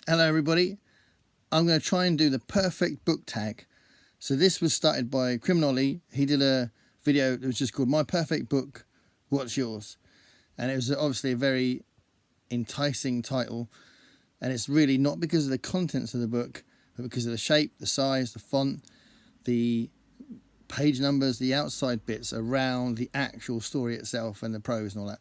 Hello everybody, I'm going to try and do the perfect book tag. So this was started by Criminoli. He did a video that was just called My Perfect Book, What's Yours? And it was obviously a very enticing title, and it's really not because of the contents of the book, but because of the shape, the size, the font, the page numbers, the outside bits around the actual story itself and the prose and all that.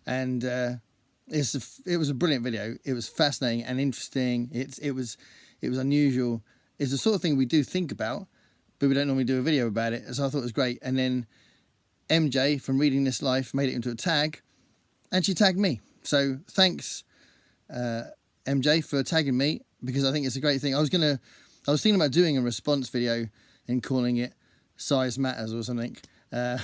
And it was a brilliant video. It was fascinating and interesting. It was unusual. It's the sort of thing we do think about, but we don't normally do a video about it. So I thought it was great. And then MJ from Reading This Life made it into a tag, and she tagged me. So thanks, MJ, for tagging me, because I think it's a great thing. I was thinking about doing a response video and calling it Size Matters or something. But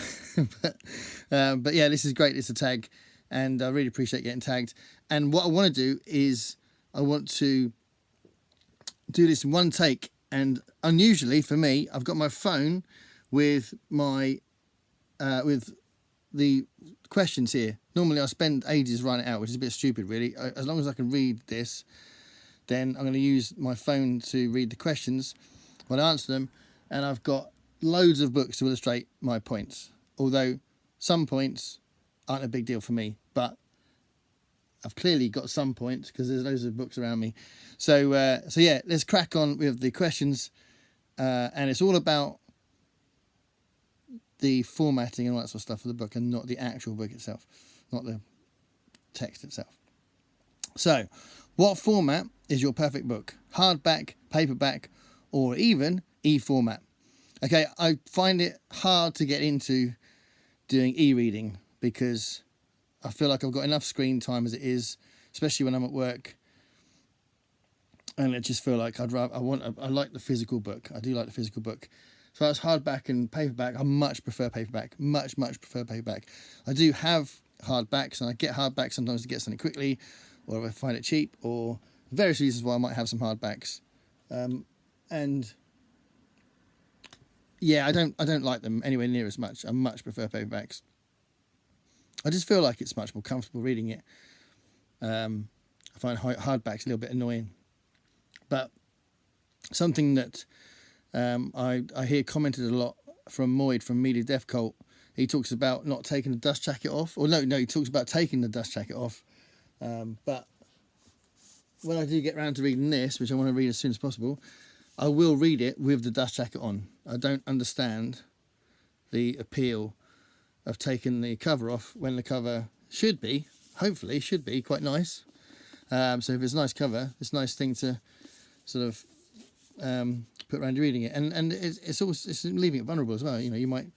yeah, this is great. It's a tag, and I really appreciate getting tagged. And what I want to do is I want to do this in one take. And unusually for me, I've got my phone with my with the questions here. Normally I spend ages writing it out, which is a bit stupid really. As long as I can read this, then I'm going to use my phone to read the questions when I answer them. And I've got loads of books to illustrate my points, although some points aren't a big deal for me, but I've clearly got some points because there's loads of books around me. So yeah, let's crack on with the questions, and it's all about the formatting and all that sort of stuff of the book, and not the actual book itself, not the text itself. So, what format is your perfect book? Hardback, paperback, or even e-format? Okay, I find it hard to get into doing e-reading because I feel like I've got enough screen time as it is, especially when I'm at work. And I just feel like I like the physical book. I do like the physical book. So as hardback and paperback, I much prefer paperback. Much prefer paperback. I do have hardbacks, and I get hardbacks sometimes to get something quickly, or if I find it cheap, or various reasons why I might have some hardbacks. And yeah, I don't like them anywhere near as much. I much prefer paperbacks. I just feel like it's much more comfortable reading it. I find hardbacks a little bit annoying. But something that I hear commented a lot from Moyd from Media Death Cult, he talks about not taking the dust jacket off. Or no, he talks about taking the dust jacket off. But when I do get around to reading this, which I want to read as soon as possible, I will read it with the dust jacket on. I don't understand the appeal of taking the cover off when the cover should be, hopefully, should be quite nice. So if it's a nice cover, it's a nice thing to sort of put around reading it. And it's leaving it vulnerable as well. You know, you might,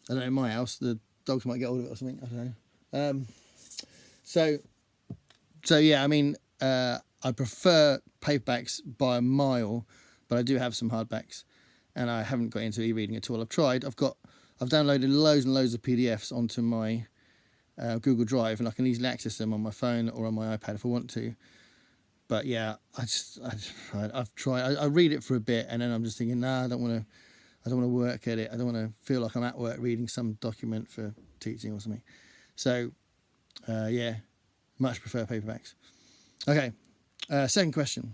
I don't know, in my house, the dogs might get hold of it or something. I don't know. So yeah, I mean, I prefer paperbacks by a mile, but I do have some hardbacks, and I haven't got into e-reading at all. I've tried. I've downloaded loads and loads of PDFs onto my Google Drive, and I can easily access them on my phone or on my iPad if I want to. But yeah, I've tried. I read it for a bit, and then I'm just thinking, nah, I don't want to work at it. I don't want to feel like I'm at work reading some document for teaching or something. So yeah, much prefer paperbacks. Okay, second question.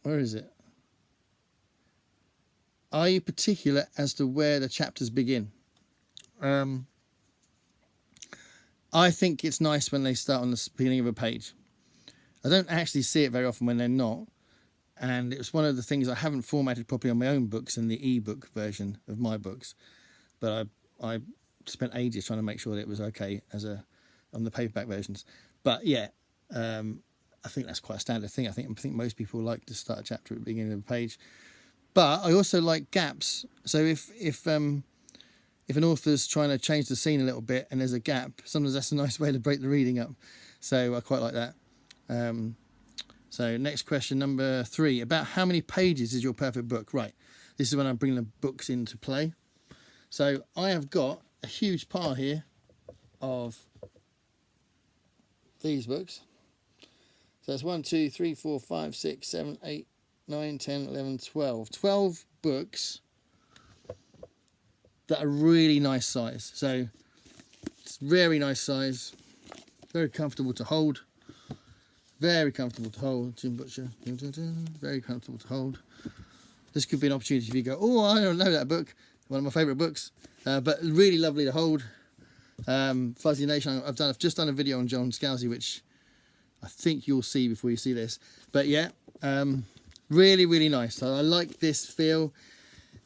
Where is it? Are you particular as to where the chapters begin? I think it's nice when they start on the beginning of a page. I don't actually see it very often when they're not. And it's one of the things I haven't formatted properly on my own books and the ebook version of my books. But I spent ages trying to make sure that it was okay on the paperback versions. But yeah, I think that's quite a standard thing. I think most people like to start a chapter at the beginning of a page. But I also like gaps. So if an author's trying to change the scene a little bit and there's a gap, sometimes that's a nice way to break the reading up. So I quite like that. So next question, number 3. About how many pages is your perfect book? Right. This is when I'm bringing the books into play. So I have got a huge pile here of these books. So that's 1, 2, 3, 4, 5, 6, 7, 8, 9, 10, 11, 12. 12 books that are really nice size. So it's very nice size. Very comfortable to hold. Very comfortable to hold. Jim Butcher. Very comfortable to hold. This could be an opportunity if you go, oh, I don't know that book. One of my favourite books. But really lovely to hold. Fuzzy Nation. I've just done a video on John Scalzi, which I think you'll see before you see this. But yeah, really, really nice. So I like this feel.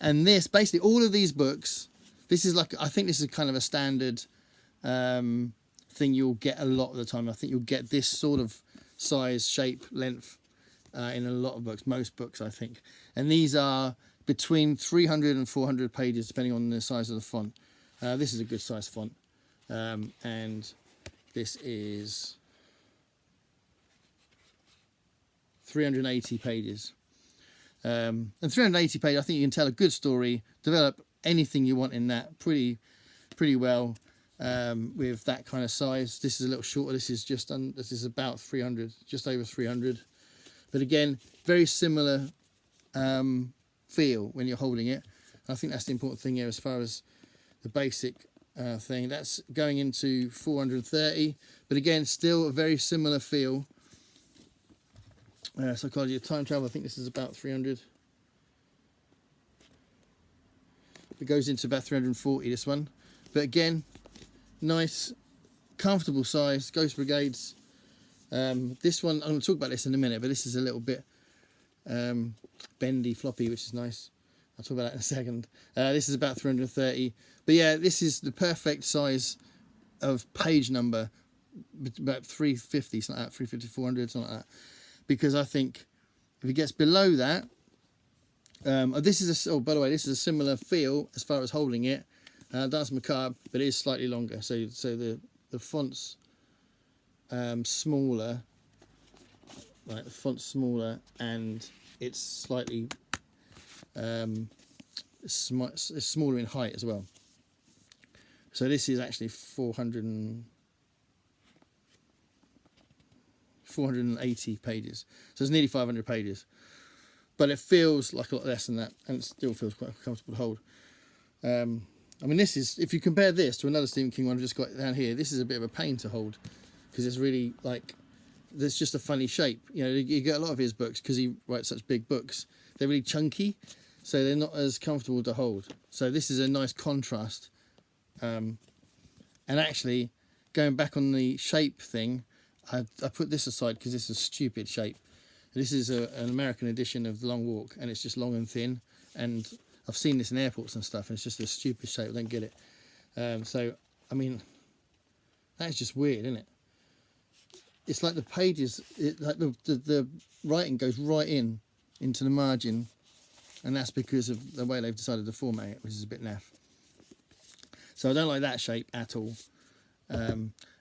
And this, basically, all of these books, this is like, I think this is kind of a standard thing you'll get a lot of the time. I think you'll get this sort of size, shape, length in a lot of books, most books, I think. And these are between 300 and 400 pages, depending on the size of the font. This is a good size font. And this is 380 pages. And 380 pages, I think you can tell a good story, develop anything you want in that pretty well with that kind of size. This is a little shorter. This is about 300, just over 300. But again, very similar feel when you're holding it. I think that's the important thing here as far as the basic thing. That's going into 430, but again, still a very similar feel. Psychology of Time Travel, I think this is about 300. It goes into about 340, this one. But again, nice, comfortable size. Ghost Brigades. This one, I'm going to talk about this in a minute, but this is a little bit bendy, floppy, which is nice. I'll talk about that in a second. This is about 330. But yeah, this is the perfect size of page number, about 350, something like that, 350, 400, something like that. Because I think if it gets below that, this is by the way, this is a similar feel as far as holding it. That's Macabre, but it is slightly longer. So the font's smaller, right? The font's smaller, and it's slightly it's smaller in height as well. So this is actually 480 pages, so it's nearly 500 pages, but it feels like a lot less than that, and it still feels quite comfortable to hold. I mean, this is, if you compare this to another Stephen King one I've just got down here, this is a bit of a pain to hold because it's really like, there's just a funny shape. You know, you get a lot of his books because he writes such big books. They're really chunky, so they're not as comfortable to hold. So this is a nice contrast. And actually, going back on the shape thing, I put this aside because this is a stupid shape. This is an American edition of The Long Walk, and it's just long and thin. And I've seen this in airports and stuff, and it's just a stupid shape. I don't get it. So, I mean, that's just weird, isn't it? It's like the pages, like the writing goes right into the margin, and that's because of the way they've decided to format it, which is a bit naff. So I don't like that shape at all.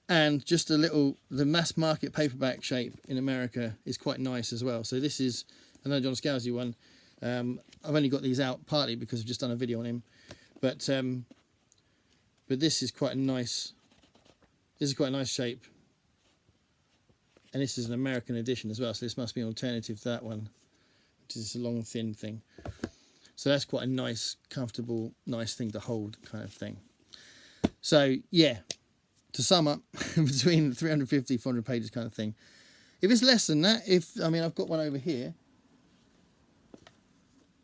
And just a little, the mass market paperback shape in America is quite nice as well. So this is another John Scalzi one. I've only got these out partly because I've just done a video on him, but this is quite a nice. This is quite a nice shape, and this is an American edition as well. So this must be an alternative to that one, which is a long thin thing. So that's quite a nice, comfortable, nice thing to hold kind of thing. So yeah. To sum up, between 350, 400 pages kind of thing. If it's less than that, I mean, I've got one over here.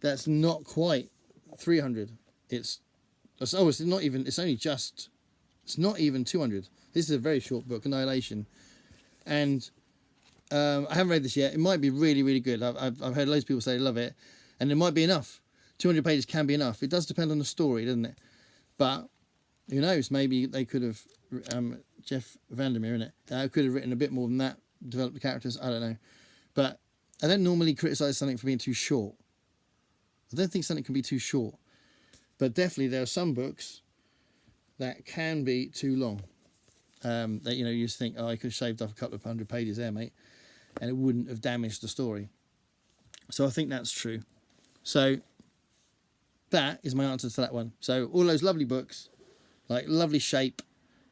That's not quite 300. It's not even 200. This is a very short book, Annihilation. And I haven't read this yet. It might be really, really good. I've heard loads of people say they love it. And it might be enough. 200 pages can be enough. It does depend on the story, doesn't it? But who knows? Maybe they could have... Jeff Vandermeer, innit? Could have written a bit more than that, developed the characters, I don't know. But I don't normally criticise something for being too short. I don't think something can be too short. But definitely there are some books that can be too long. That, you know, you just think, oh, I could have shaved off a couple of 100 pages there, mate, and it wouldn't have damaged the story. So I think that's true. So that is my answer to that one. So all those lovely books, like lovely shape,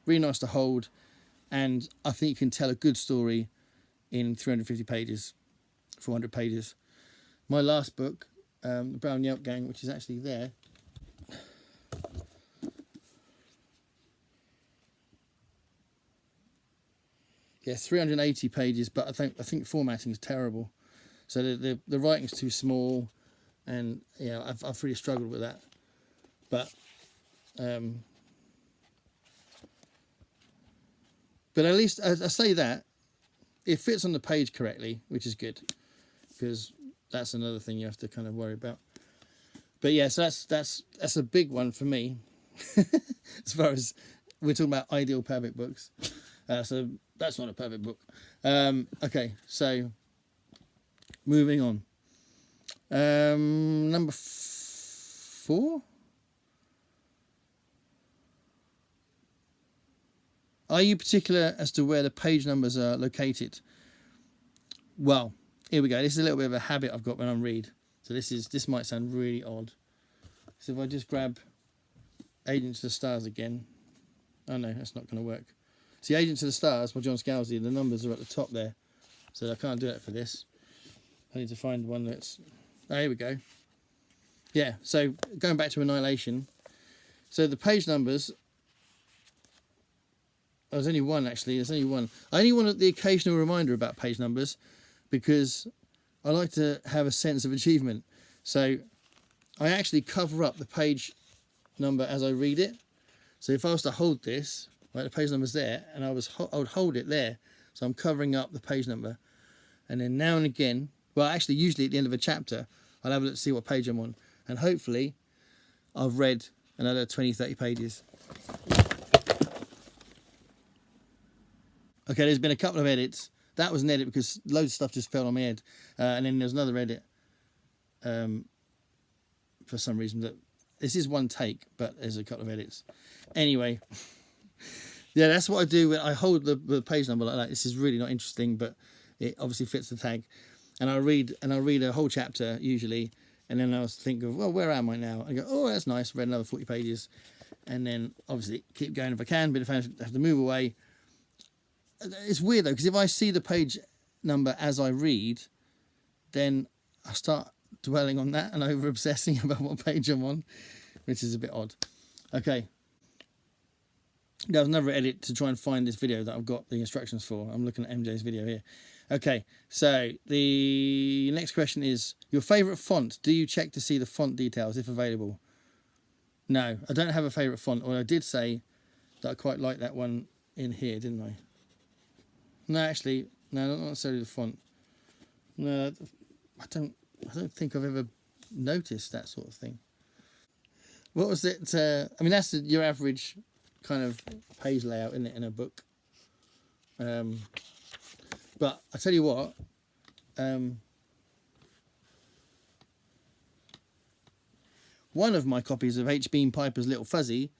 really nice to hold, and I think you can tell a good story in 350 pages, 400 pages. My last book, The Brown Yelp Gang, which is actually there. Yeah, 380 pages, but I think formatting is terrible. So the writing's too small, and yeah, I've really struggled with that. But at least I say that it fits on the page correctly, which is good, because that's another thing you have to kind of worry about. But yeah, so that's a big one for me. As far as we're talking about ideal perfect books, so that's not a perfect book. Okay, so moving on. Number 4. Are you particular as to where the page numbers are located? Well, here we go. This is a little bit of a habit I've got when I read. So this might sound really odd. So if I just grab Agents of the Stars again. Oh no, that's not going to work. See, Agents of the Stars by John Scalzi, the numbers are at the top there. So I can't do that for this. I need to find one that's... Oh, here we go. Yeah, so going back to Annihilation. So the page numbers... Oh, there's only one, actually. There's only one. I only want the occasional reminder about page numbers because I like to have a sense of achievement. So I actually cover up the page number as I read it. So if I was to hold this, right, the page number's there, and I would hold it there. So I'm covering up the page number. And then now and again, well, actually, usually at the end of a chapter, I'll have a look to see what page I'm on. And hopefully, I've read another 20, 30 pages. Okay, there's been a couple of edits. That was an edit because loads of stuff just fell on my head. And then there's another edit for some reason. That this is one take, but there's a couple of edits. Anyway, yeah, that's what I do when I hold the page number like that. This is really not interesting, but it obviously fits the tag. And I'll read a whole chapter usually, and then I'll think of, well, where am I now? I go, oh, that's nice. Read another 40 pages, and then obviously keep going if I can. But if I have to move away, it's weird though, because if I see the page number as I read, then I start dwelling on that and over obsessing about what page I'm on, which is a bit odd. Okay. There was another edit to try and find this video that I've got the instructions for. I'm looking at MJ's video here. Okay, so the next question is, your favourite font? Do you check to see the font details if available? No, I don't have a favourite font, or I did say that I quite like that one in here, didn't I? No, actually, no, not necessarily the font. No, I don't think I've ever noticed that sort of thing. What was it? I mean, that's your average kind of page layout, isn't it, in a book? But I tell you what, one of my copies of H. Beam Piper's Little Fuzzy,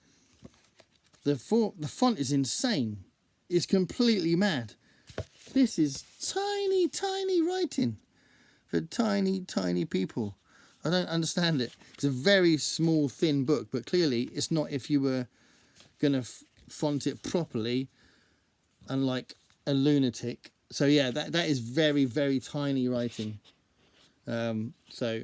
the font is insane. It's completely mad. This is tiny, tiny writing for tiny, tiny people. I don't understand it. It's a very small, thin book, but clearly it's not if you were going to font it properly, unlike a lunatic. So yeah, that is very, very tiny writing. So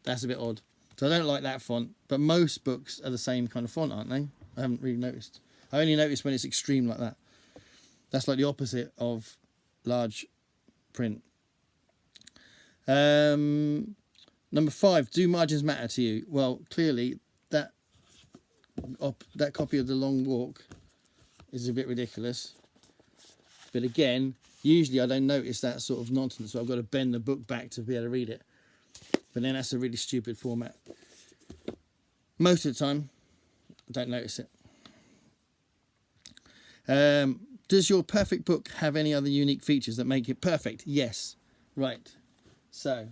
that's a bit odd. So I don't like that font, but most books are the same kind of font, aren't they? I haven't really noticed. I only notice when it's extreme like that. That's like the opposite of large print. Number 5, do margins matter to you? Well, clearly that copy of The Long Walk is a bit ridiculous. But again, usually I don't notice that sort of nonsense, so I've got to bend the book back to be able to read it. But then that's a really stupid format. Most of the time, I don't notice it. Does your perfect book have any other unique features that make it perfect? Yes. Right. So,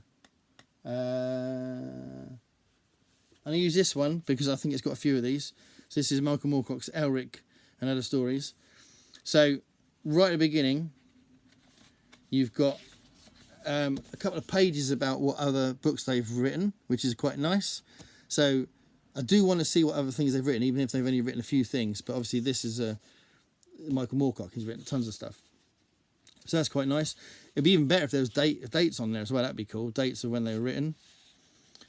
I'm going to use this one because I think it's got a few of these. So this is Malcolm Moorcock's Elric and Other Stories. So, right at the beginning, you've got a couple of pages about what other books they've written, which is quite nice. So, I do want to see what other things they've written, even if they've only written a few things. But obviously, this is Michael Moorcock. He's written tons of stuff. So that's quite nice. It'd be even better if there was dates on there as well. That'd be cool. Dates of when they were written.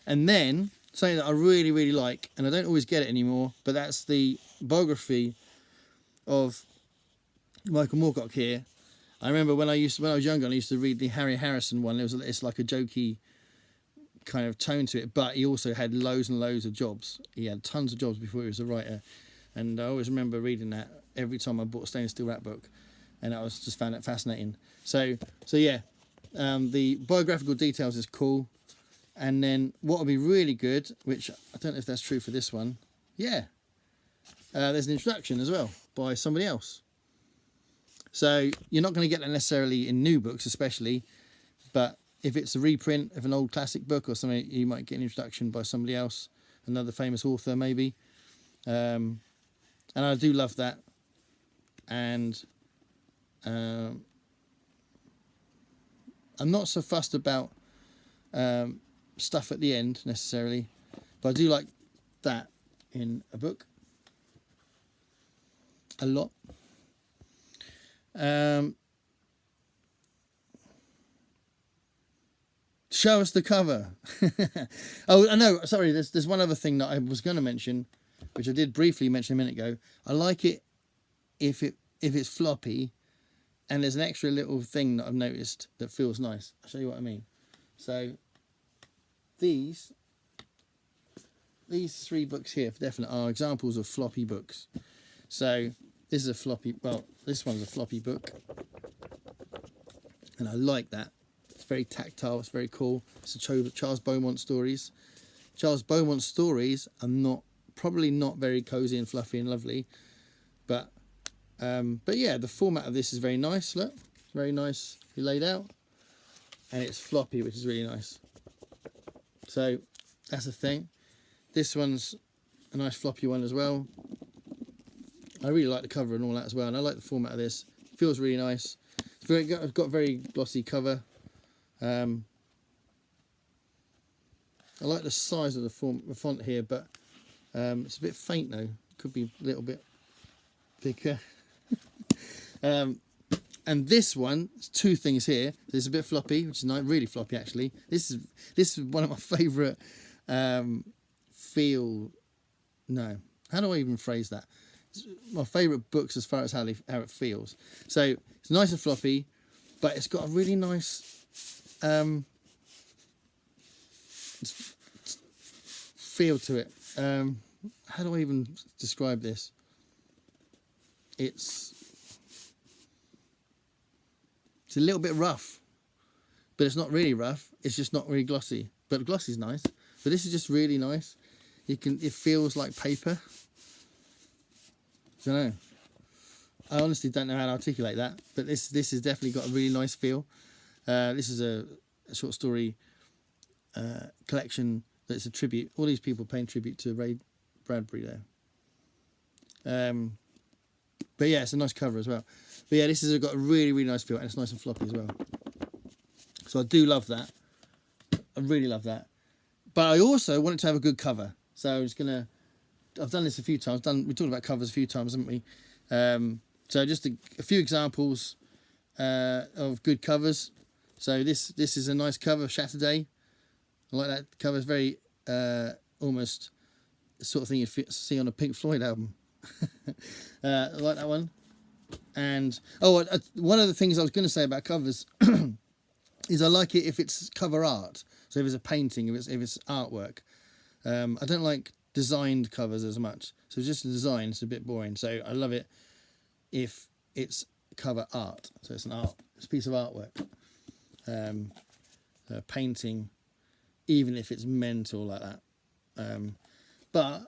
And then, something that I really, really like, and I don't always get it anymore, but that's the biography of Michael Moorcock here. I remember when I was younger, I used to read the Harry Harrison one. It's like a jokey kind of tone to it, but he also had loads and loads of jobs. He had tons of jobs before he was a writer, and I always remember reading that every time I bought a stainless steel rat book, and I was just found it fascinating. So yeah, the biographical details is cool, and then what would be really good, which I don't know if that's true for this one. Yeah, there's an introduction as well by somebody else. So you're not going to get that necessarily in new books, especially, but if it's a reprint of an old classic book or something, you might get an introduction by somebody else, another famous author maybe. And I do love that. And I'm not so fussed about stuff at the end necessarily, but I do like that in a book a lot. Show us the cover. Oh, I know. Sorry, there's one other thing that I was going to mention, which I did briefly mention a minute ago. I like it if it's floppy, and there's an extra little thing that I've noticed that feels nice. I'll show you what I mean. So these 3 books here, for definite, are examples of floppy books. So this is a floppy. Well, this one's a floppy book, and I like that. It's very tactile. It's very cool. It's a Charles Beaumont stories. Charles Beaumont stories are probably not very cozy and fluffy and lovely, but yeah, the format of this is very nice. Look, it's very nicely laid out, and it's floppy, which is really nice. So that's the thing. This one's a nice floppy one as well. I really like the cover and all that as well, and I like the format of this. It feels really nice. It's got a very glossy cover. I like the size of the font here, but it's a bit faint though. Could be a little bit thicker. And this one, there's 2 things here. There's a bit floppy, which is nice, really floppy actually. This is one of my favourite how do I even phrase that? It's my favourite books as far as how it feels. So it's nice and floppy, but it's got a really nice feel to it. How do I even describe this? It's a little bit rough, but it's not really rough. It's just not really glossy. But the glossy is nice. But this is just really nice. It feels like paper. I don't know. I honestly don't know how to articulate that, but this has definitely got a really nice feel. This is a short story collection that's a tribute. All these people paying tribute to Ray Bradbury there. But yeah, it's a nice cover as well. But yeah, this has got a really, really nice feel, and it's nice and floppy as well. So I do love that. I really love that. But I also want it to have a good cover. So I've done this a few times. We talked about covers a few times, haven't we? So just a few examples of good covers. So this is a nice cover, Saturday. I like that cover. It's very almost the sort of thing you'd see on a Pink Floyd album. I like that one. And one of the things I was going to say about covers is I like it if it's cover art. So if it's a painting, if it's artwork. I don't like designed covers as much. So just the design, it's a bit boring. So I love it if it's cover art. So it's it's a piece of artwork. A painting, even if it's mental like that. But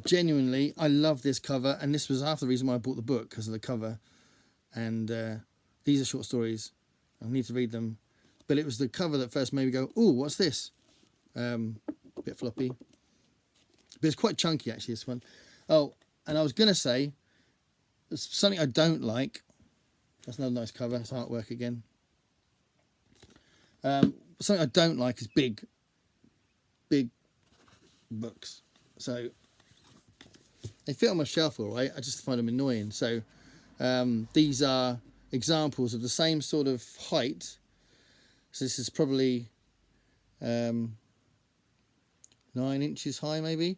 genuinely, I love this cover, and this was half the reason why I bought the book, because of the cover. And these are short stories. I need to read them. But it was the cover that first made me go, "Oh, what's this?" A bit floppy. But it's quite chunky, actually, this one. Oh, and I was going to say, something I don't like. That's another nice cover. It's artwork again. Something I don't like is big books. So they fit on my shelf all right. I just find them annoying. So these are examples of the same sort of height. So this is probably 9 inches high, maybe.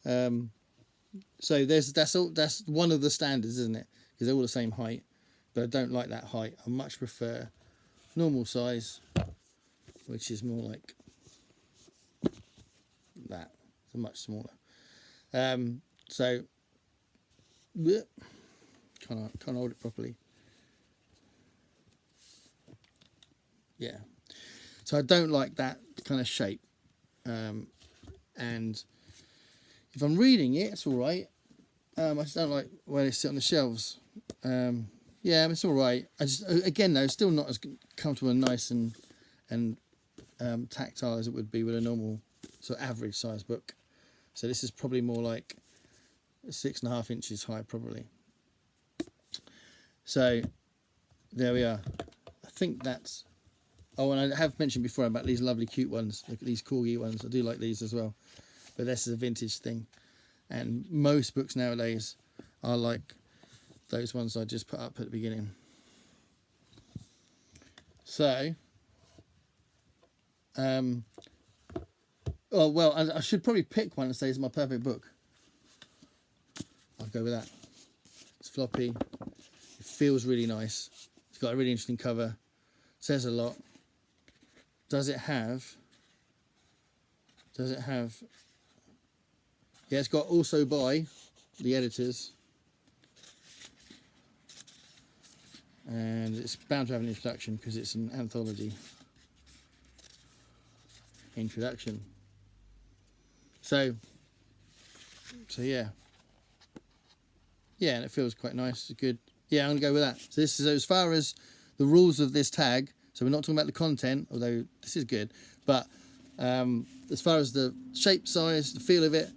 So that's one of the standards, isn't it? Because they're all the same height. but I don't like that height. I much prefer normal size, which is more like that. It's much smaller. So can't hold it properly. Yeah. So I don't like that kind of shape. And if I'm reading it, it's all right. I just don't like where they sit on the shelves. Yeah, it's all right. I just, again though, it's still not as comfortable and nice and tactile as it would be with a normal sort of average size book. So this is probably more like 6.5 inches high, probably. So there we are. I think that's. Oh, and I have mentioned before about these lovely, cute ones. Look at these corgi ones. I do like these as well. But this is a vintage thing, and most books nowadays are like those ones I just put up at the beginning. So, oh well, I should probably pick one and say it's my perfect book. I'll go with that. It's floppy. It feels really nice. It's got a really interesting cover. Says a lot. Does it have? Yeah, it's got also by the editors. And it's bound to have an introduction because it's an anthology. Introduction. So yeah. Yeah, and it feels quite nice. It's good. Yeah, I'm going to go with that. So this is as far as the rules of this tag. So we're not talking about the content, although this is good. But as far as the shape, size, the feel of it,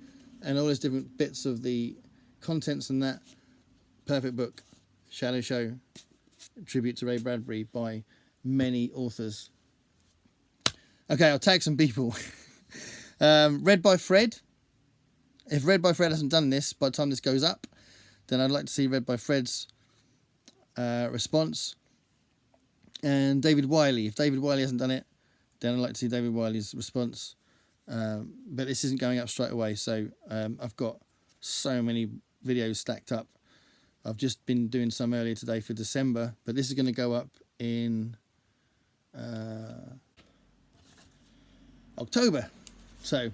and all those different bits of the contents and that, perfect book. Shadow Show, tribute to Ray Bradbury by many authors. Okay, I'll tag some people. Read by Fred. If Read by Fred hasn't done this by the time this goes up, then I'd like to see Read by Fred's response. And David Wiley. If David Wiley hasn't done it, then I'd like to see David Wiley's response. But this isn't going up straight away, so I've got so many videos stacked up. I've just been doing some earlier today for December, but this is going to go up in October. So,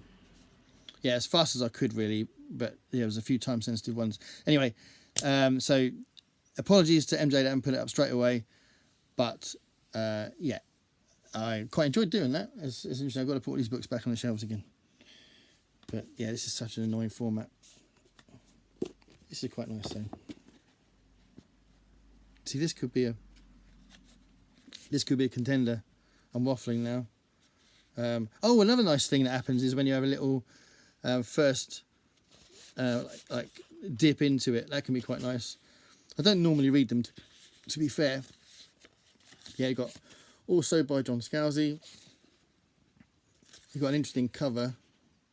yeah, as fast as I could really, but yeah, there was a few time sensitive ones. Anyway, so apologies to MJ that I haven't put it up straight away, but yeah, I quite enjoyed doing that. It's interesting. I've got to put all these books back on the shelves again. But yeah, this is such an annoying format. This is quite nice though. See, this could be a contender. I'm waffling now. Oh, another nice thing that happens is when you have a little first like dip into it. That can be quite nice. I don't normally read them, to be fair. Yeah, you got also by John Scalzi. You've got an interesting cover,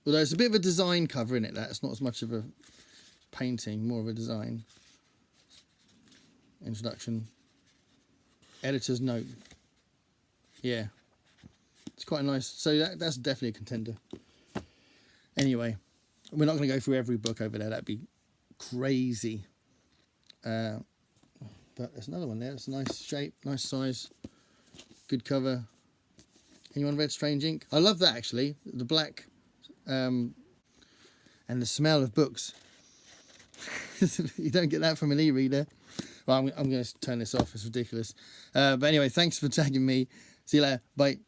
although it's a bit of a design cover in it. That's not as much of a painting, more of a design. Introduction. Editor's note. Yeah, it's quite nice. So that's definitely a contender. Anyway, we're not going to go through every book over there. That'd be crazy. But there's another one there. It's a nice shape, nice size, good cover. Anyone read Strange Ink? I love that actually. The black and the smell of books. You don't get that from an e-reader. Well, I'm going to turn this off. It's ridiculous. But anyway, thanks for tagging me. See you later. Bye.